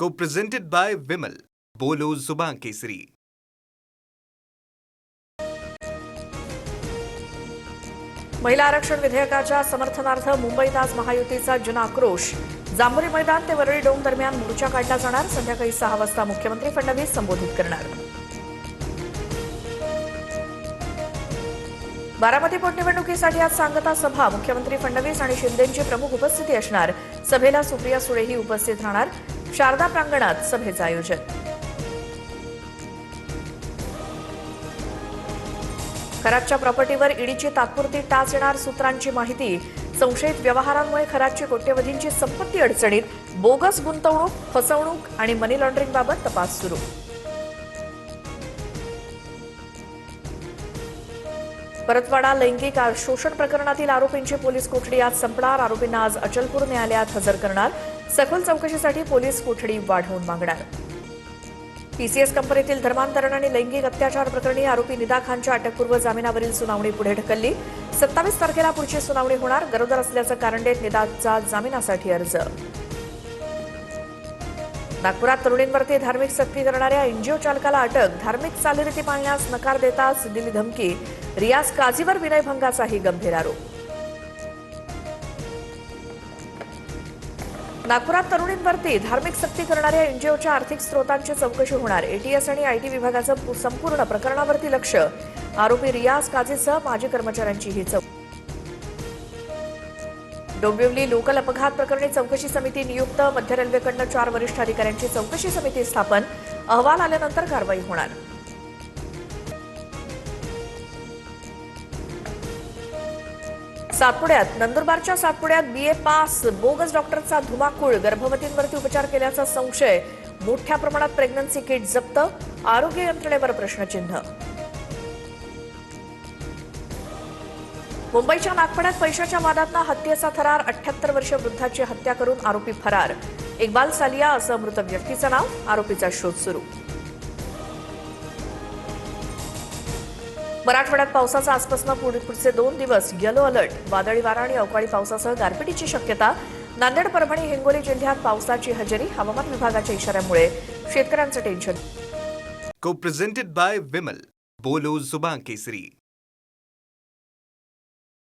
Co-presented by Vimal. बोलो जुबान केसरी. महिला आरक्षण विधेयकाच्या समर्थनार्थ मुंबईत आज महायुतीचा जनाक्रोश. जांभोरी मैदान ते वरळी डोंग दरम्यान मोर्चा काढला जाणार. संध्याकाळी 6 वाजता मुख्यमंत्री फडणवीस संबोधित करणार. बारामती पोटनिवडणुकीसाठी आज सांगता सभा. मुख्यमंत्री फडणवीस आणि शिंदेंची प्रमुख उपस्थिती असणार. सभेला सुप्रिया सुळेही उपस्थित राहणार. शारदा प्रांगणात सभेचं आयोजन. खरातच्या प्रॉपर्टीवर ईडीची तात्पुरती टाच येणार. सूत्रांची माहिती. संशयित व्यवहारांमुळे खरातची कोट्यवधींची संपत्ती अडचणीत. बोगस गुंतवणूक, फसवणूक आणि मनी लॉन्ड्रिंगबाबत तपास सुरू. परतवाडा लैंगिक शोषण प्रकरणातील आरोपींची पोलीस कोठडी आज संपणार. आरोपींना आज अचलपूर न्यायालयात हजर करणार. सखोल चौकशीसाठी पोलीस कोठडी वाढवून मागणार. टीसीएस कंपनीतील धर्मांतरण आणि लैंगिक अत्याचार प्रकरणी आरोपी निदा खानच्या अटकपूर्व जामिनावरील सुनावणी पुढे ढकलली. 27 तारखेला पुढची सुनावणी होणार. गरोदर असल्याचं कारण देत निदाचा जामिनासाठी अर्ज. नागपुरात तरुणींवरती धार्मिक सक्ती करणाऱ्या एनजीओ चालकाला अटक. धार्मिक चालीरीती पाळण्यास नकार देताच दिली धमकी. रियाज काझीवर विनयभंगाचाही गंभीर आरोप. नागपुरात तरुणींवरती धार्मिक सक्ती करणाऱ्या एनजीओच्या आर्थिक स्रोतांची चौकशी होणार. एटीएस आणि आयटी विभागाचं संपूर्ण प्रकरणावरती लक्ष. आरोपी रियाज काझीसह माजी कर्मचाऱ्यांची ही चौकशी. डोंबिवली लोकल अपघात प्रकरणी चौकशी समिती नियुक्त. मध्य रेल्वेकडून 4 वरिष्ठ अधिकाऱ्यांची चौकशी समिती स्थापन. अहवाल आल्यानंतर कारवाई होणार. सातपुड्यात नंदुरबारच्या सातपुड्यात बीए पास बोगस डॉक्टरचा धुमाकूळ. गर्भवतींवरती उपचार केल्याचा संशय. मोठ्या प्रमाणात प्रेग्नन्सी किट जप्त. आरोग्य यंत्रणेवर प्रश्नचिन्ह. मुंबईच्या नागपाड्यात पैशाच्या वादातनं हत्येचा थरार. 78 वर्षीय वृद्धाची हत्या करून आरोपी फरार. इक्बाल सालिया असं मृत व्यक्तीचं नाव. आरोपीचा शोध सुरू. मराठवाड्यात पावसाचा आजपासून पुढचे 2 दिवस येलो अलर्ट. वादळी वारा आणि अवकाळी पावसासह गारपिटीची शक्यता. नांदेड, परभणी, हिंगोली जिल्ह्यात पावसाची हजेरी. हवामान विभागाच्या इशाऱ्यामुळे शेतकऱ्यांचं टेन्शन. Co-presented by Vimal. बोलो जुबान केसरी.